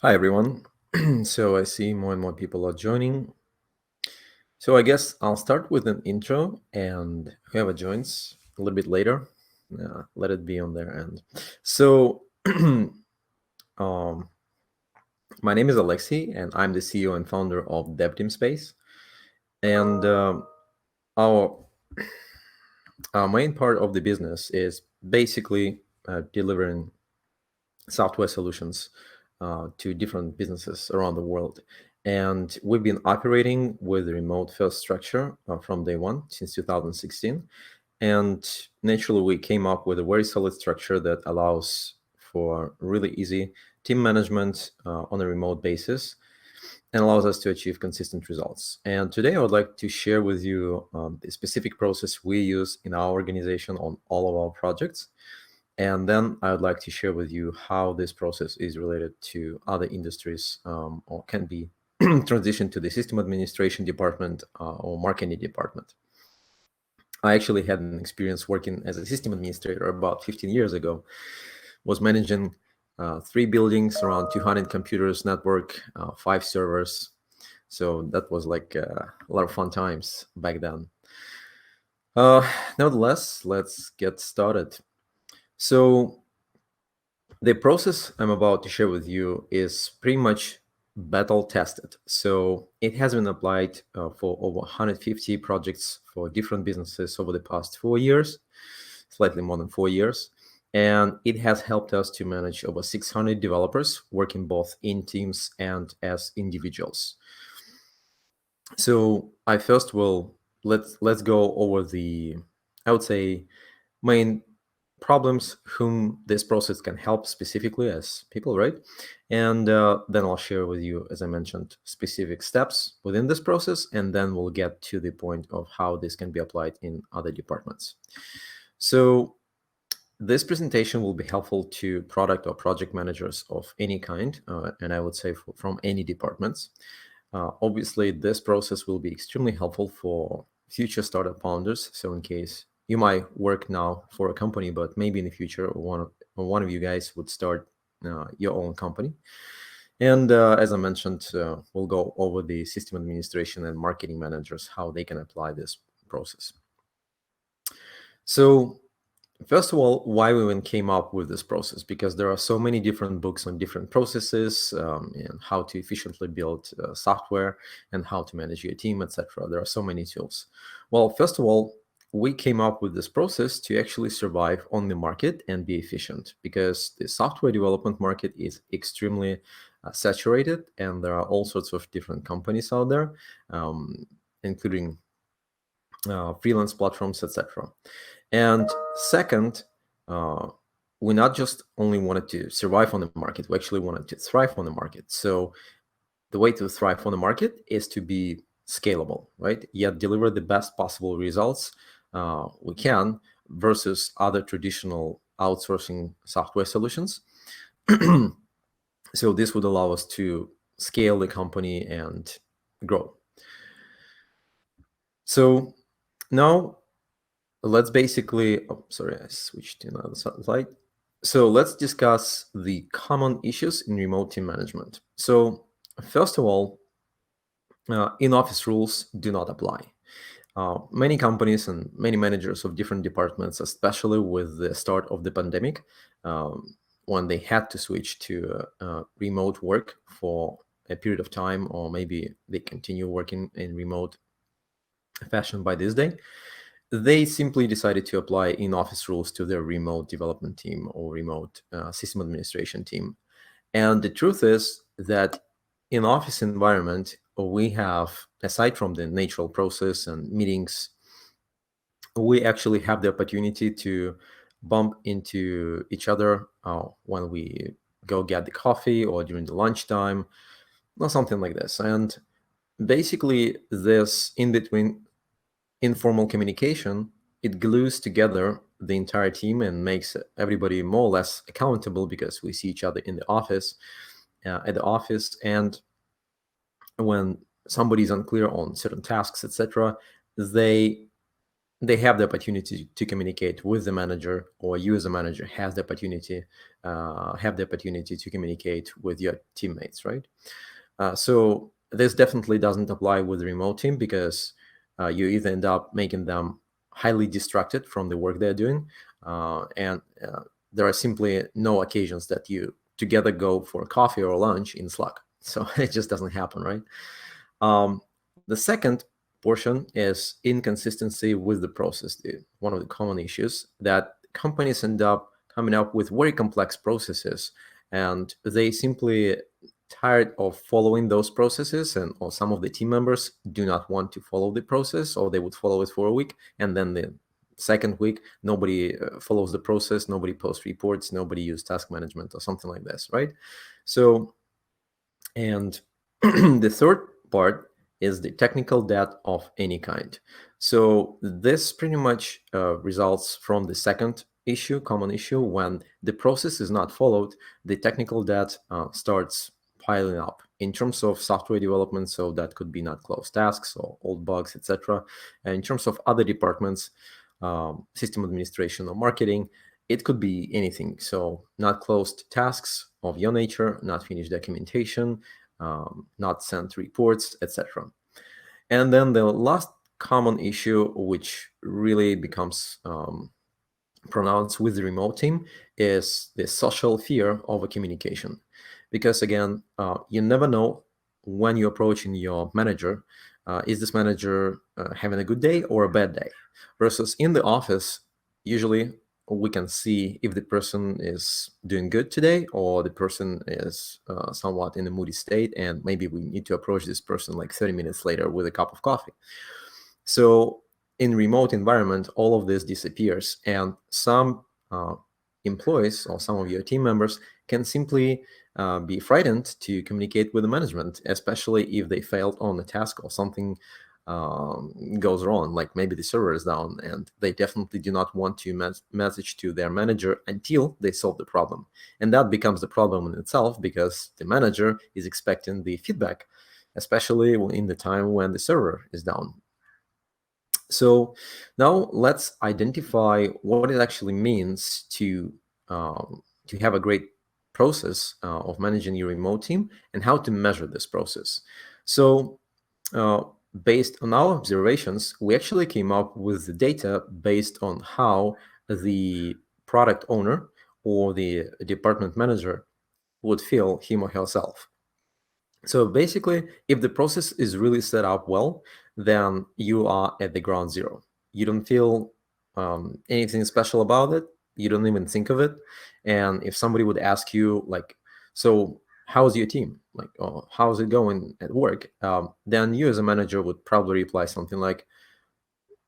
Hi, everyone. So I see more and more people are joining. So I guess I'll start with an intro, and whoever joins a little bit later, let it be on their end. So um, my name is Alexey, and I'm the CEO and founder of DevTeam.Space. And our, our main part of the business is basically delivering software solutions to different businesses around the world. And we've been operating with a remote first structure from day one since 2016. And naturally, we came up with a very solid structure that allows for really easy team management on a remote basis and allows us to achieve consistent results. And today, I would like to share with you the specific process we use in our organization on all of our projects. And then I would like to share with you how this process is related to other industries or can be transitioned to the system administration department or marketing department. I actually had an experience working as a system administrator about 15 years ago, was managing 3 buildings, around 200 computers, network, 5 servers. So that was like a lot of fun times back then. Uh, Nevertheless, let's get started. So the process I'm about to share with you is pretty much battle tested. So it has been applied for over 150 projects for different businesses over the past 4 years, slightly more than 4 years. And it has helped us to manage over 600 developers working both in teams and as individuals. So I first will let's go over the, I would say, main problems whom this process can help specifically as people, right? And then I'll share with you, as I mentioned, specific steps within this process, and then we'll get to the point of how this can be applied in other departments. So this presentation will be helpful to product or project managers of any kind, and I would say from any departments. Obviously, this process will be extremely helpful for future startup founders. So in case you might work now for a company, but maybe in the future one of you guys would start your own company. And as I mentioned, we'll go over the system administration and marketing managers, how they can apply this process. So first of all, why we even came up with this process? Because there are so many different books on different processes and how to efficiently build software and how to manage your team, etc. There are so many tools. Well, first of all, we came up with this process to actually survive on the market and be efficient, because the software development market is extremely saturated, and there are all sorts of different companies out there, including freelance platforms, etc. And second, we not just only wanted to survive on the market, we actually wanted to thrive on the market. So the way to thrive on the market is to be scalable, right? Yet deliver the best possible results we can versus other traditional outsourcing software solutions. So this would allow us to scale the company and grow. So now let's basically, oh, sorry, I switched to another slide. So let's discuss the common issues in remote team management. So first of all, in-office rules do not apply. Many companies and many managers of different departments, especially with the start of the pandemic, when they had to switch to remote work for a period of time, or maybe they continue working in remote fashion by this day, they simply decided to apply in-office rules to their remote development team or remote system administration team. And the truth is that in office environment, we have, aside from the natural process and meetings, we actually have the opportunity to bump into each other when we go get the coffee or during the lunchtime or something like this. And basically, this in between informal communication, it glues together the entire team and makes everybody more or less accountable, because we see each other in the office, at the office, and when somebody is unclear on certain tasks, etc., they they have the opportunity to communicate with the manager, or you as a manager has the opportunity to communicate with your teammates, right? So this definitely doesn't apply with the remote team, because you either end up making them highly distracted from the work they're doing, and there are simply no occasions that you together go for coffee or lunch in Slack. So it just doesn't happen, right? The second portion is inconsistency with the process. One of the common issues that companies end up coming up with very complex processes, and they simply tired of following those processes, and or some of the team members do not want to follow the process, or they would follow it for a week, and then the second week nobody follows the process, nobody posts reports, nobody uses task management or something like this, right? So, and the third part is the technical debt of any kind. So this pretty much results from the second issue, common issue. When the process is not followed, the technical debt starts piling up in terms of software development. So that could be not closed tasks or old bugs, etc. And in terms of other departments, system administration or marketing, it could be anything. So not closed tasks of your nature, not finished documentation, not sent reports, etc. And then the last common issue, which really becomes pronounced with the remote team, is the social fear of a communication. Because again, you never know when you're approaching your manager, is this manager having a good day or a bad day? Versus in the office, usually we can see if the person is doing good today, or the person is somewhat in a moody state, and maybe we need to approach this person like 30 minutes later with a cup of coffee. So in remote environment, all of this disappears, and some employees or some of your team members can simply be frightened to communicate with the management, especially if they failed on a task or something goes wrong, like maybe the server is down, and they definitely do not want to message to their manager until they solve the problem. And that becomes the problem in itself, because the manager is expecting the feedback, especially in the time when the server is down. So now let's identify what it actually means to have a great process of managing your remote team, and how to measure this process. So uh, based on our observations, we actually came up with the data based on how the product owner or the department manager would feel him or herself. So basically, if the process is really set up well, then you are at the ground zero. You don't feel anything special about it. You don't even think of it. And if somebody would ask you, like, so how's your team? Like, oh, how's it going at work? Then you as a manager would probably reply something like,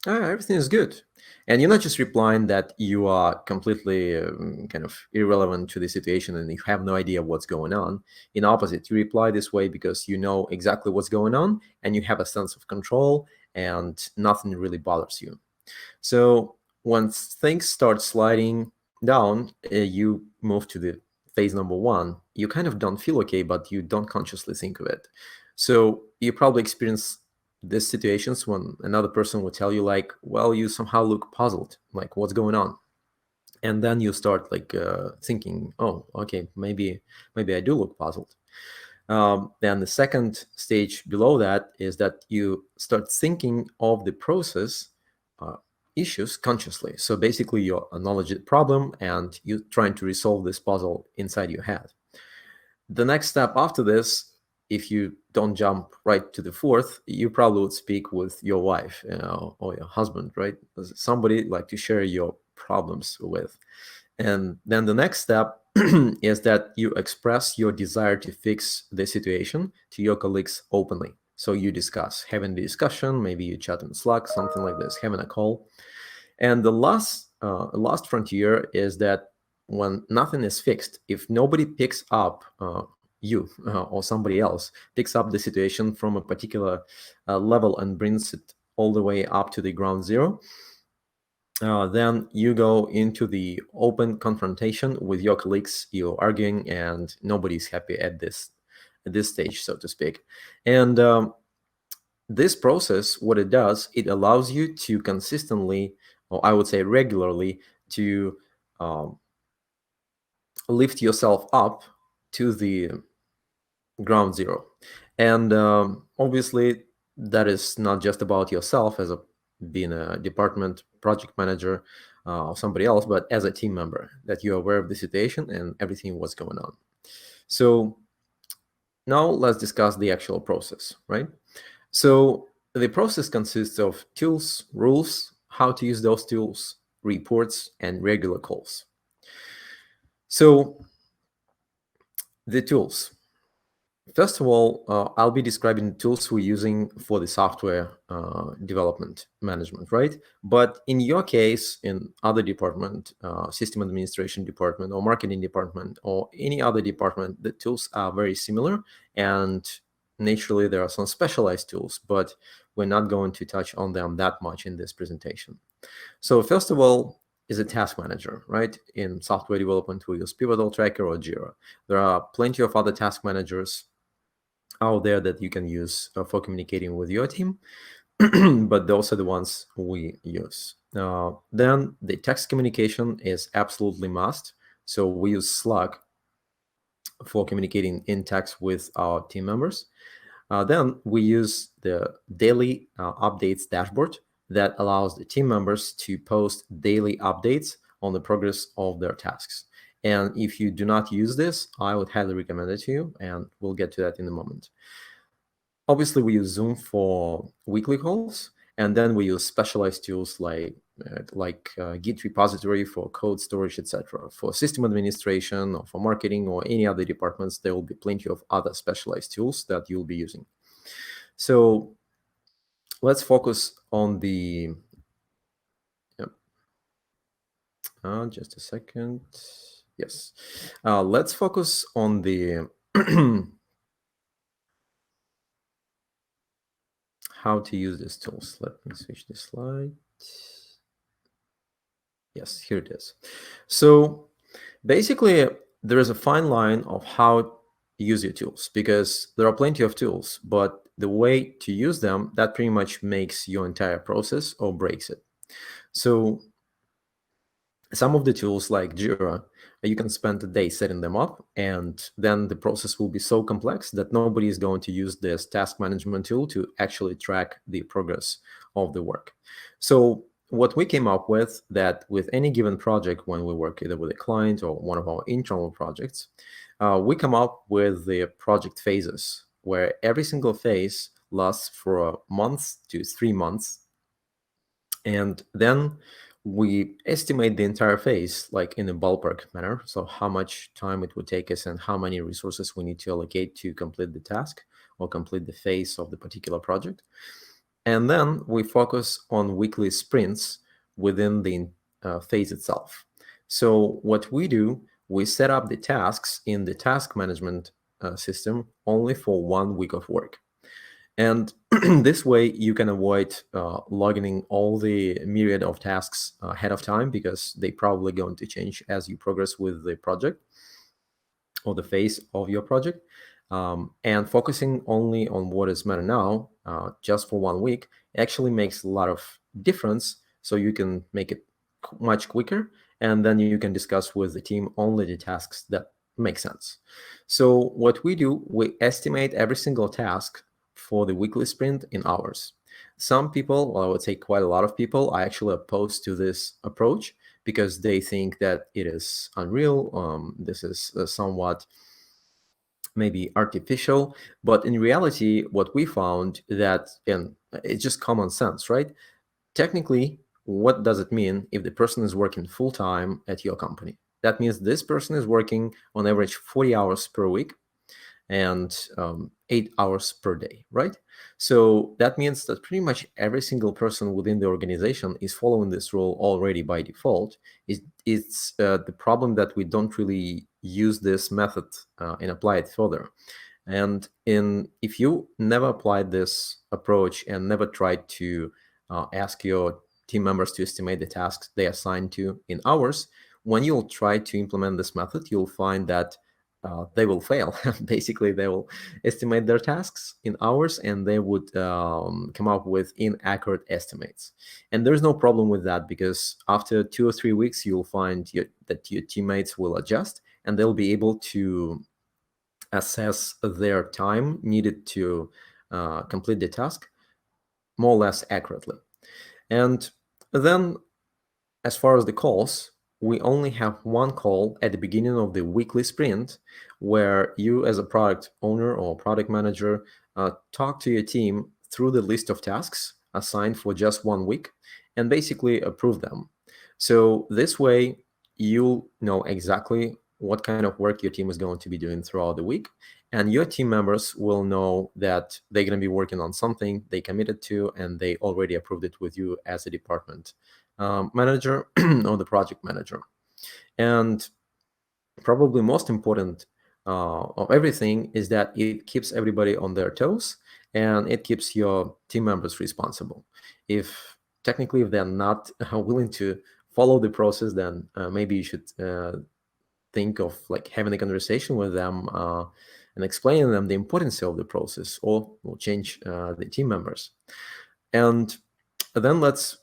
everything is good. And you're not just replying that you are completely kind of irrelevant to the situation and you have no idea what's going on. In opposite, you reply this way because you know exactly what's going on, and you have a sense of control, and nothing really bothers you. So once things start sliding down, you move to the phase number one. You kind of don't feel okay, but you don't consciously think of it. So you probably experience these situations when another person will tell you, like, well, you somehow look puzzled, like, what's going on? And then you start like thinking, oh, okay, maybe I do look puzzled. Then the second stage below that is that you start thinking of the process uh, issues consciously. So basically, you acknowledge the problem and you're trying to resolve this puzzle inside your head. The next step after this, if you don't jump right to the fourth, you probably would speak with your wife, or your husband, right? Somebody like to share your problems with. And then the next step is that you express your desire to fix the situation to your colleagues openly. So you discuss, having the discussion, maybe you chat in Slack, something like this, having a call. And the last frontier is that when nothing is fixed, if nobody picks up you or somebody else picks up the situation from a particular level and brings it all the way up to the ground zero, then you go into the open confrontation with your colleagues. You're arguing, and nobody's happy at this stage, so to speak. And this process, what it does, it allows you to consistently, or I would say regularly, to um, lift yourself up to the ground zero. And obviously, that is not just about yourself as a being a department project manager or somebody else, but as a team member, that you're aware of the situation and everything what's going on. So now let's discuss the actual process, right? So the process consists of tools, rules, how to use those tools, reports, and regular calls. So the tools. First of all, I'll be describing the tools we're using for the software development management, right? But in your case, in other department, system administration department, or marketing department, or any other department, the tools are very similar. And naturally, there are some specialized tools, but we're not going to touch on them that much in this presentation. So first of all, is a task manager, right? In software development, we use Pivotal Tracker or Jira. There are plenty of other task managers out there that you can use for communicating with your team, but those are the ones we use. Then the text communication is absolutely must. So we use Slack for communicating in text with our team members. Then we use the daily updates dashboard that allows the team members to post daily updates on the progress of their tasks. And if you do not use this, I would highly recommend it to you, and we'll get to that in a moment. Obviously, we use Zoom for weekly calls, and then we use specialized tools like Git repository for code storage, etc. For system administration or for marketing or any other departments, there will be plenty of other specialized tools that you'll be using. So let's focus on the. Just a second. Yes, let's focus on the how to use these tools. Let me switch the slide. Yes, here it is. So basically, there is a fine line of how to use your tools, because there are plenty of tools, but the way to use them, that pretty much makes your entire process or breaks it. So some of the tools like Jira, you can spend a day setting them up, and then the process will be so complex that nobody is going to use this task management tool to actually track the progress of the work. So what we came up with, that with any given project, when we work either with a client or one of our internal projects, we come up with the project phases, where every single phase lasts for a month to 3 months. And then we estimate the entire phase like in a ballpark manner. So how much time it would take us and how many resources we need to allocate to complete the task or complete the phase of the particular project. And then we focus on weekly sprints within the phase itself. So what we do, we set up the tasks in the task management system only for 1 week of work. And this way you can avoid logging all the myriad of tasks ahead of time, because they probably going to change as you progress with the project or the phase of your project. And focusing only on what is matter now, just for 1 week, actually makes a lot of difference. So you can make it much quicker, and then you can discuss with the team only the tasks that make sense. So what we do, we estimate every single task for the weekly sprint in hours. Some people, well, I would say quite a lot of people, are actually opposed to this approach because they think that it is unreal. This is somewhat maybe artificial, but in reality, what we found that, and it's just common sense, right? Technically, what does it mean if the person is working full time at your company? That means this person is working on average 40 hours per week and 8 hours per day, right? So that means that pretty much every single person within the organization is following this rule already by default. It's the problem that we don't really use this method and apply it further. And if you never applied this approach and never tried to ask your team members to estimate the tasks they assign to in hours, when you'll try to implement this method, you'll find that they will fail. Basically, they will estimate their tasks in hours, and they would come up with inaccurate estimates. And there's no problem with that, because after 2 or 3 weeks, you'll find that your teammates will adjust, and they'll be able to assess their time needed to complete the task more or less accurately. And then, as far as the calls, we only have one call at the beginning of the weekly sprint, where you, as a product owner or product manager, talk to your team through the list of tasks assigned for just 1 week and basically approve them. So this way, you'll know exactly what kind of work your team is going to be doing throughout the week, and your team members will know that they're going to be working on something they committed to, and they already approved it with you as a department manager or the project manager. And probably most important of everything is that it keeps everybody on their toes, and it keeps your team members responsible. If technically, if they're not willing to follow the process, then maybe you should think of like having a conversation with them and explaining them the importance of the process, or we'll change the team members. And then let's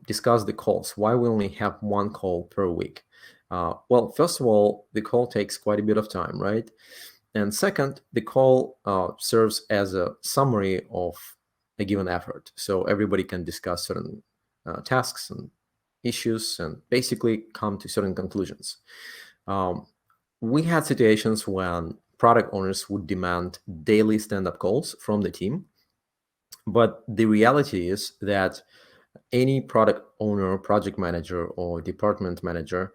discuss the calls. Why we only have one call per week? Well, first of all, the call takes quite a bit of time, right? And second, the call serves as a summary of a given effort. So everybody can discuss certain tasks and issues and basically come to certain conclusions. We had situations when product owners would demand daily stand-up calls from the team. But the reality is that any product owner, project manager, or department manager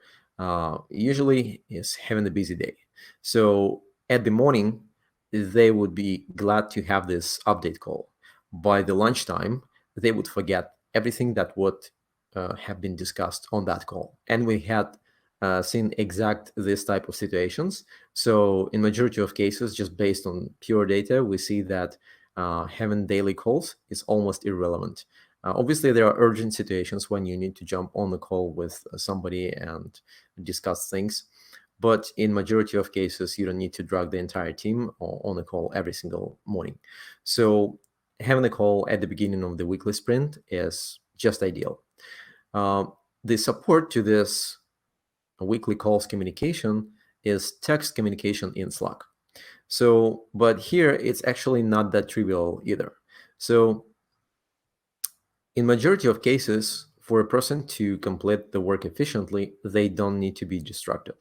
usually is having a busy day. So at the morning, they would be glad to have this update call. By the lunchtime, they would forget everything that would have been discussed on that call. And we had seen exact this type of situations. So in majority of cases, just based on pure data, we see that having daily calls is almost irrelevant. Obviously, there are urgent situations when you need to jump on the call with somebody and discuss things. But in majority of cases, you don't need to drag the entire team on a call every single morning. So having a call at the beginning of the weekly sprint is just ideal. The support to this weekly calls communication is text communication in Slack. So, but here it's actually not that trivial either. So in majority of cases, for a person to complete the work efficiently, they don't need to be distracted.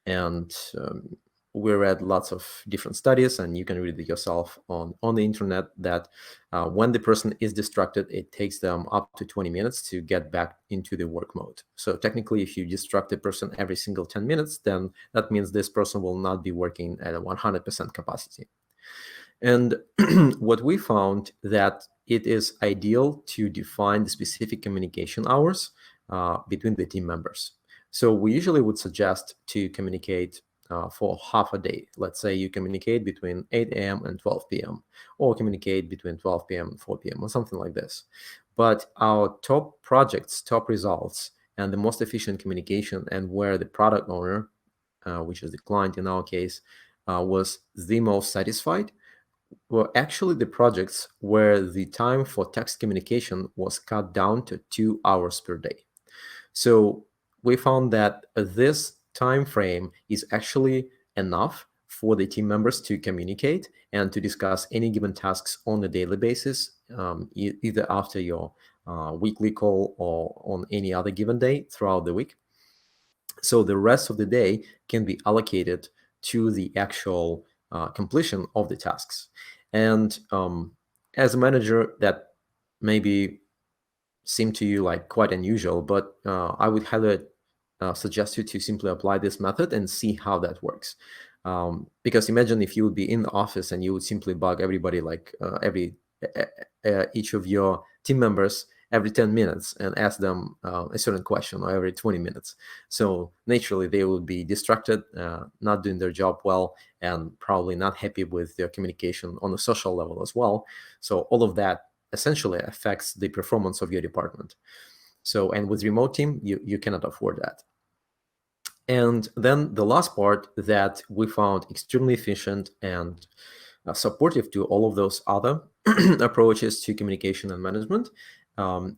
And we read lots of different studies, and you can read it yourself on the internet, that when the person is distracted, it takes them up to 20 minutes to get back into the work mode. So technically, if you distract a person every single 10 minutes, then that means this person will not be working at a 100% capacity. And what we found, that it is ideal to define the specific communication hours between the team members. So we usually would suggest to communicate for half a day. Let's say you communicate between 8 a.m. and 12 p.m., or communicate between 12 p.m. and 4 p.m., or something like this. But our top projects, top results, and the most efficient communication, and where the product owner, which is the client in our case, was the most satisfied, were actually the projects where the time for text communication was cut down to 2 hours per day. So we found that this time frame is actually enough for the team members to communicate and to discuss any given tasks on a daily basis, either after your weekly call or on any other given day throughout the week. So the rest of the day can be allocated to the actual completion of the tasks. And as a manager, that maybe seem to you like quite unusual, but I would highly suggest you to simply apply this method and see how that works. Because imagine if you would be in the office and you would simply bug everybody, like each of your team members every 10 minutes and ask them a certain question, or every 20 minutes. So naturally, they will be distracted, not doing their job well, and probably not happy with their communication on a social level as well. So all of that essentially affects the performance of your department. So, and with remote team, you cannot afford that. And then the last part that we found extremely efficient and supportive to all of those other approaches to communication and management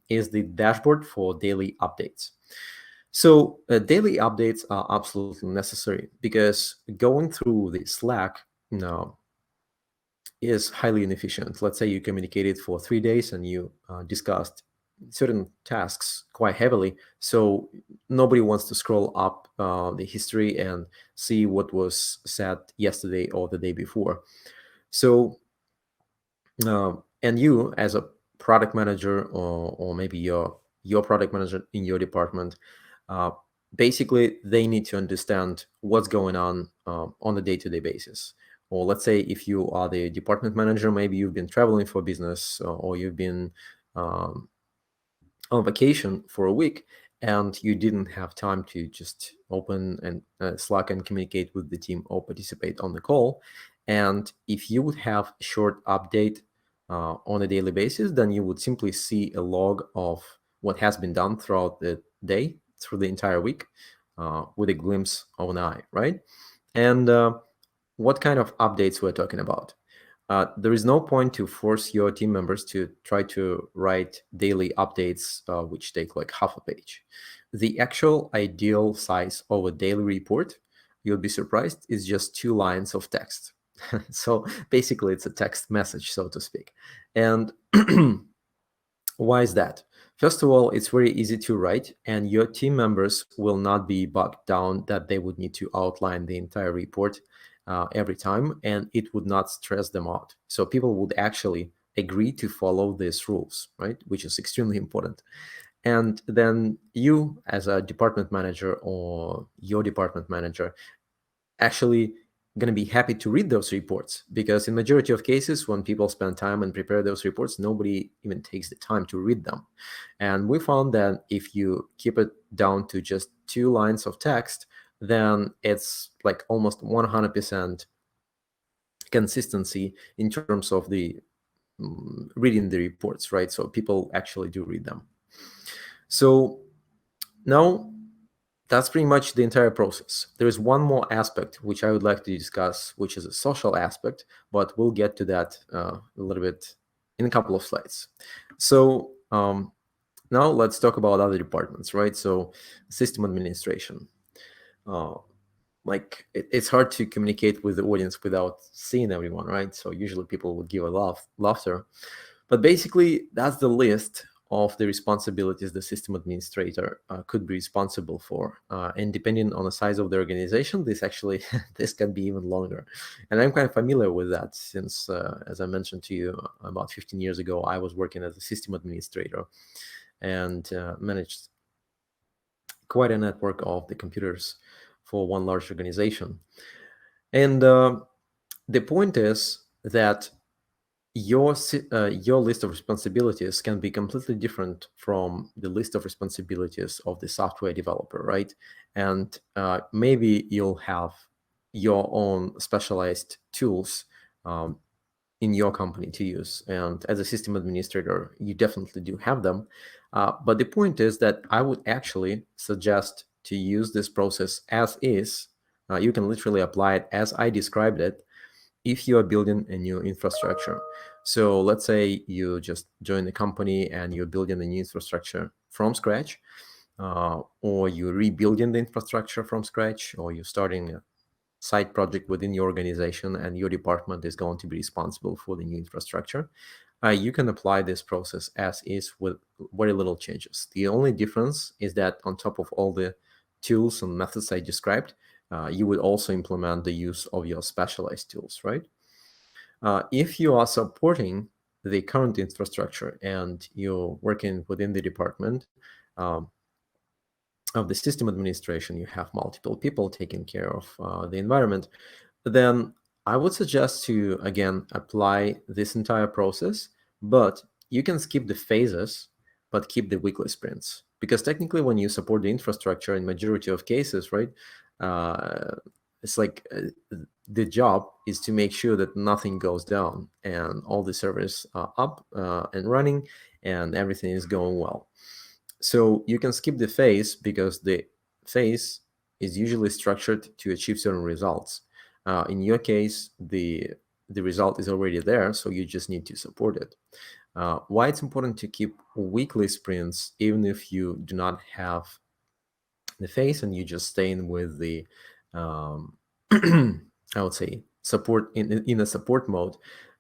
is the dashboard for daily updates. So daily updates are absolutely necessary because going through the Slack is highly inefficient. Let's say you communicated for 3 days and you discussed certain tasks quite heavily. So nobody wants to scroll up the history and see what was said yesterday or the day before. So, and you as a product manager, or maybe your product manager in your department, uh, basically they need to understand what's going on a day-to-day basis. Or let's say if you are the department manager, maybe you've been traveling for business, or you've been um, on vacation for a week, and you didn't have time to just open and Slack and communicate with the team or participate on the call. And if you would have a short update on a daily basis, then you would simply see a log of what has been done throughout the day, through the entire week, with a glimpse of an eye, right? And what kind of updates we're talking about? There is no point to force your team members to try to write daily updates, which take like half a page. The actual ideal size of a daily report, you'll be surprised, is just 2 lines of text. So basically, it's a text message, so to speak. And why is that? First of all, it's very easy to write, and your team members will not be bogged down that they would need to outline the entire report every time, and it would not stress them out. So people would actually agree to follow these rules, right? Which is extremely important. And then you, as a department manager or your department manager, actually going to be happy to read those reports, because in majority of cases when people spend time and prepare those reports, nobody even takes the time to read them. And we found that if you keep it down to just 2 lines of text, then it's like almost 100% consistency in terms of the reading the reports, right? So people actually do read them. So now that's pretty much the entire process. There is one more aspect which I would like to discuss, which is a social aspect, but we'll get to that a little bit in a couple of slides. So now let's talk about other departments, right? So system administration. Like it's hard to communicate with the audience without seeing everyone, right? So usually people would give a laughter. But basically, that's the list of the responsibilities the system administrator could be responsible for. And depending on the size of the organization, this can be even longer. And I'm quite familiar with that since, as I mentioned to you, about 15 years ago, I was working as a system administrator and managed quite a network of the computers for one large organization. And the point is that your list of responsibilities can be completely different from the list of responsibilities of the software developer, right? And maybe you'll have your own specialized tools in your company to use. And as a system administrator, you definitely do have them. But the point is that I would actually suggest to use this process as is. You can literally apply it as I described it if you are building a new infrastructure. So let's say you just join the company and you're building a new infrastructure from scratch, or you're rebuilding the infrastructure from scratch, or you're starting a side project within your organization and your department is going to be responsible for the new infrastructure. You can apply this process as is with very little changes. The only difference is that on top of all the tools and methods I described, you would also implement the use of your specialized tools, right? If you are supporting the current infrastructure and you're working within the department of the system administration, you have multiple people taking care of the environment, then I would suggest to, again, apply this entire process, but you can skip the phases, but keep the weekly sprints. Because technically, when you support the infrastructure in majority of cases, right, uh, it's like the job is to make sure that nothing goes down and all the servers are up and running and everything is going well. So you can skip the phase because the phase is usually structured to achieve certain results. In your case, the result is already there, so you just need to support it. Why it's important to keep weekly sprints, even if you do not have the face and you just stay in with the um, I would say support in a support mode.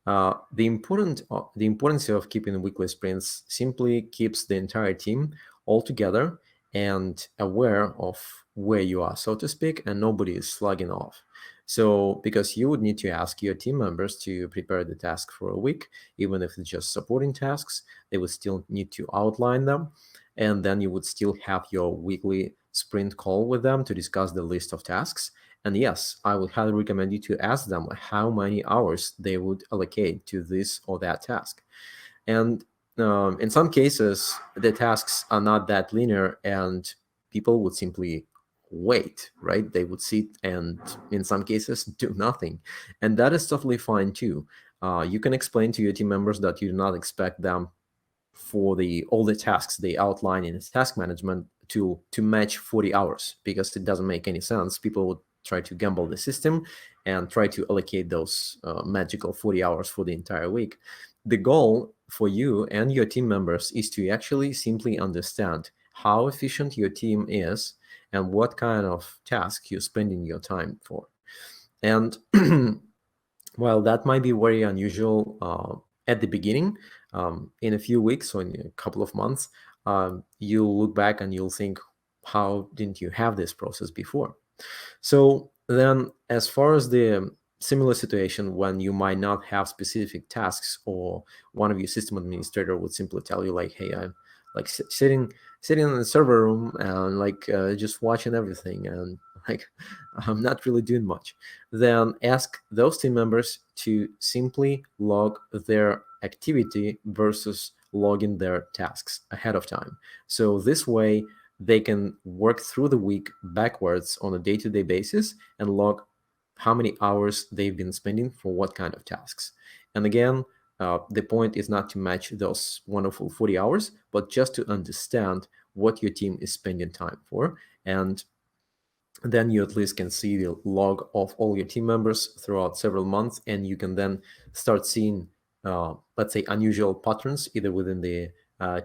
The importance of keeping weekly sprints simply keeps the entire team all together and aware of where you are, so to speak, and nobody is slugging off. So because you would need to ask your team members to prepare the task for a week, even if it's just supporting tasks, they would still need to outline them, and then you would still have your weekly sprint call with them to discuss the list of tasks. And yes, I would highly recommend you to ask them how many hours they would allocate to this or that task. And in some cases, the tasks are not that linear, and people would simply wait, right? They would sit and, in some cases, do nothing. And that is totally fine too. You can explain to your team members that you do not expect them for the all the tasks they outline in its task management to match 40 hours, because it doesn't make any sense. People would try to gamble the system and try to allocate those magical 40 hours for the entire week. The goal for you and your team members is to actually simply understand how efficient your team is and what kind of task you're spending your time for. And while that might be very unusual at the beginning, in a few weeks or in a couple of months, you'll look back and you'll think, how didn't you have this process before? So then, as far as the similar situation when you might not have specific tasks, or one of your system administrator would simply tell you like, hey, I'm like sitting in the server room and like just watching everything, and like I'm not really doing much, then ask those team members to simply log their activity versus logging their tasks ahead of time. So this way they can work through the week backwards on a day-to-day basis and log how many hours they've been spending for what kind of tasks. And again, the point is not to match those wonderful 40 hours, but just to understand what your team is spending time for. And then you at least can see the log of all your team members throughout several months, and you can then start seeing, let's say, unusual patterns either within the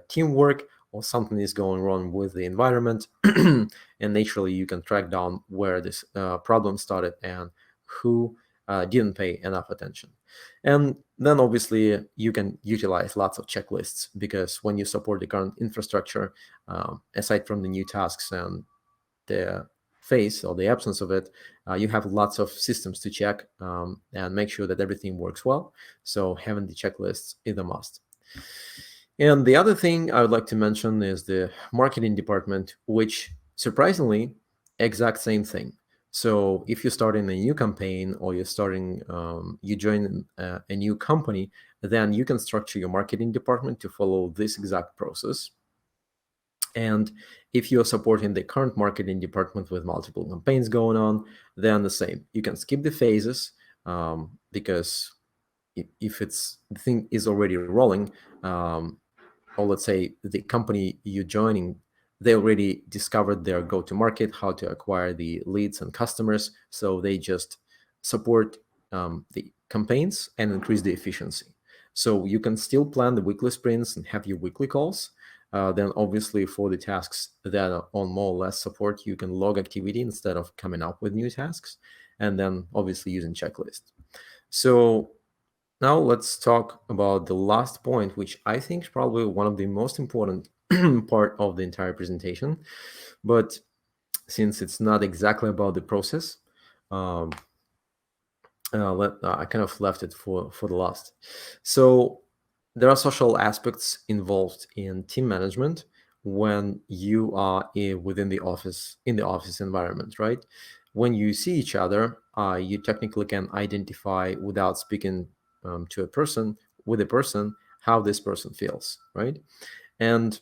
teamwork, or something is going wrong with the environment. And naturally, you can track down where this problem started and who didn't pay enough attention. And then obviously you can utilize lots of checklists, because when you support the current infrastructure, aside from the new tasks and the phase or the absence of it, you have lots of systems to check and make sure that everything works well. So having the checklists is a must. And the other thing I would like to mention is the marketing department, which surprisingly, exact same thing. So if you're starting a new campaign, or you join a new company, then you can structure your marketing department to follow this exact process. And if you're supporting the current marketing department with multiple campaigns going on, then the same. You can skip the phases, because if it's the thing is already rolling, or let's say the company you're joining, they already discovered their go-to-market, how to acquire the leads and customers. So they just support the campaigns and increase the efficiency. So you can still plan the weekly sprints and have your weekly calls. Then obviously for the tasks that are on more or less support, you can log activity instead of coming up with new tasks, and then obviously using checklists. So now let's talk about the last point, which I think is probably one of the most important part of the entire presentation. But since it's not exactly about the process, um, I kind of left it for the last. So there are social aspects involved in team management when you are within the office, in the office environment, right? When you see each other, you technically can identify without speaking to a person, with a person, how this person feels, right? And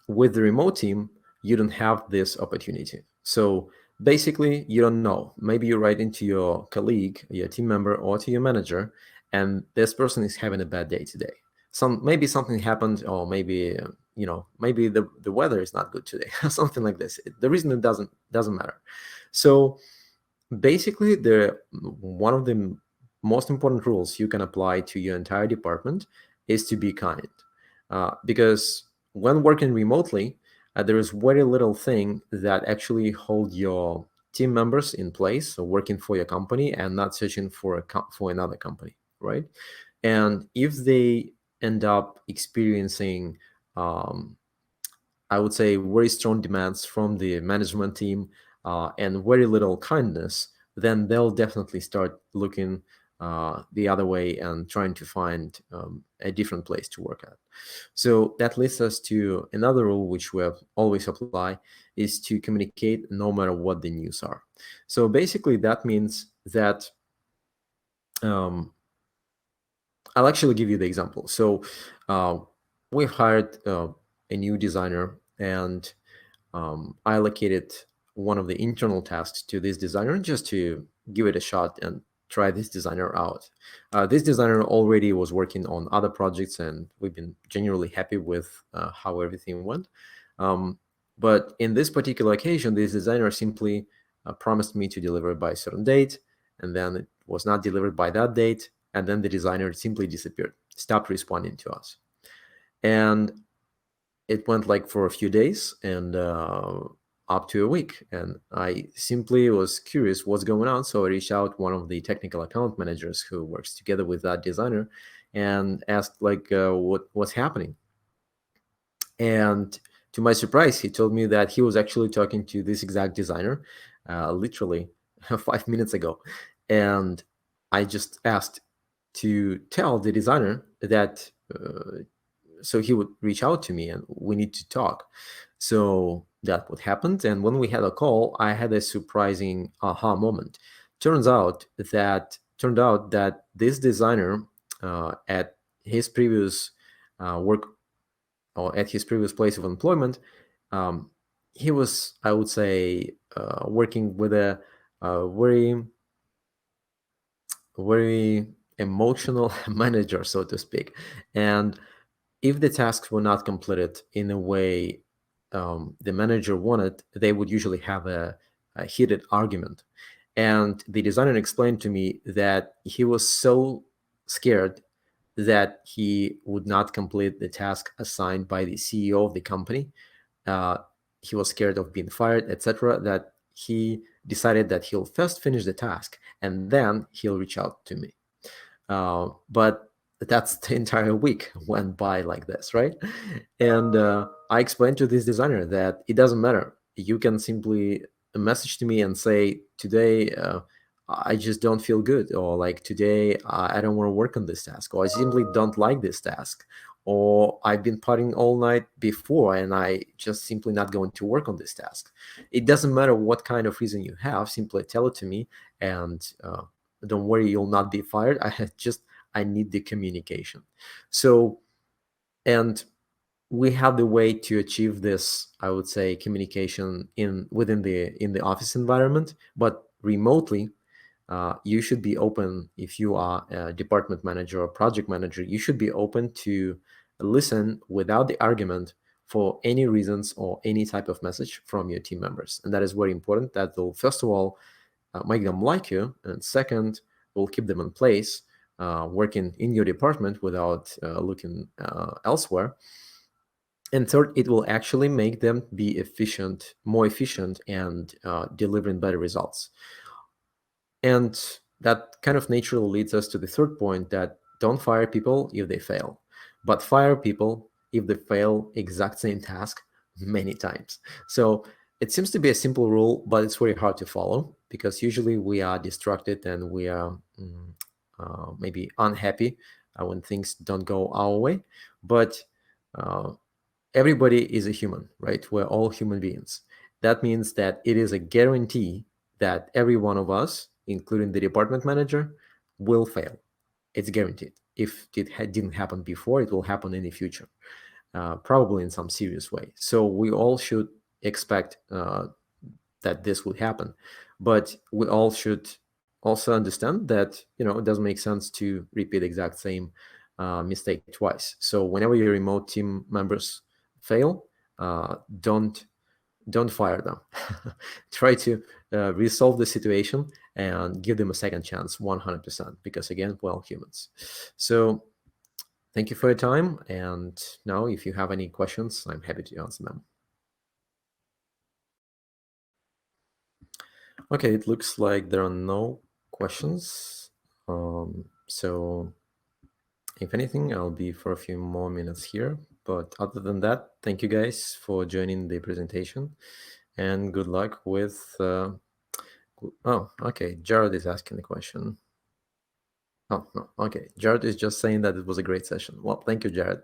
with the remote team, you don't have this opportunity. So basically, you don't know. Maybe you write into your colleague, your team member, or to your manager, and this person is having a bad day today. Maybe something happened, or maybe maybe the weather is not good today, something like this. The reason it doesn't matter. So basically, one of the most important rules you can apply to your entire department is to be kind, because when working remotely, there is very little thing that actually hold your team members in place, so working for your company and not searching for another company, right? And if they end up experiencing, um, I would say, very strong demands from the management team, and very little kindness, then they'll definitely start looking the other way and trying to find a different place to work at. So that leads us to another rule which we have always apply, is to communicate no matter what the news are. So basically that means that, um, I'll actually give you the example. So uh, we hired a new designer, and I allocated one of the internal tasks to this designer just to give it a shot and try this designer out. This designer already was working on other projects, and we've been genuinely happy with how everything went. Um, but in this particular occasion, this designer simply promised me to deliver by a certain date, and then it was not delivered by that date, and then the designer simply disappeared, stopped responding to us. And it went like for a few days, and up to a week, and I simply was curious what's going on. So I reached out one of the technical account managers who works together with that designer, and asked like, what's happening. And to my surprise, he told me that he was actually talking to this exact designer, literally 5 minutes ago. And I just asked to tell the designer that, so he would reach out to me and we need to talk. So that what happened. And when we had a call, I had a surprising aha moment. Turned out that this designer, at his previous work, or at his previous place of employment, um, he was, I would say, working with a very emotional manager, so to speak. And if the tasks were not completed in a way the manager wanted, they would usually have a heated argument. And the designer explained to me that he was so scared that he would not complete the task assigned by the CEO of the company. Uh, he was scared of being fired, etc., that he decided that he'll first finish the task and then he'll reach out to me. But that's the entire week went by like this, right? And I explained to this designer that it doesn't matter. You can simply message to me and say, today I just don't feel good, or like today I don't want to work on this task, or I simply don't like this task, or I've been partying all night before and I just simply not going to work on this task. It doesn't matter what kind of reason you have, simply tell it to me, and don't worry, you'll not be fired. I need the communication. So, and we have the way to achieve this, I would say, communication in the office environment, but remotely. You should be open. If you are a department manager or project manager, you should be open to listen without the argument for any reasons or any type of message from your team members. And that is very important. That will, first of all, make them like you, and second, will keep them in place, working in your department without looking elsewhere. And third, it will actually make them be efficient, more efficient, and delivering better results. And that kind of naturally leads us to the third point, that don't fire people if they fail, but fire people if they fail exact same task many times. So it seems to be a simple rule, but it's very hard to follow, because usually we are distracted and we are maybe unhappy when things don't go our way. But uh, everybody is a human, right? We're all human beings. That means that it is a guarantee that every one of us, including the department manager, will fail. It's guaranteed. If it didn't happen before, it will happen in the future, probably in some serious way. So we all should expect that this would happen, but we all should also understand that it doesn't make sense to repeat the exact same mistake twice. So whenever your remote team members fail, don't fire them. Try to resolve the situation and give them a second chance, 100%, because again, well, humans. So thank you for your time, and now if you have any questions, I'm happy to answer them. Okay, it looks like there are no questions. So if anything, I'll be for a few more minutes here. But other than that, thank you guys for joining the presentation, and good luck with. Oh, okay. Jared is asking the question. Oh, no. Okay. Jared is just saying that it was a great session. Well, thank you, Jared.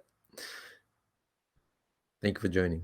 Thank you for joining.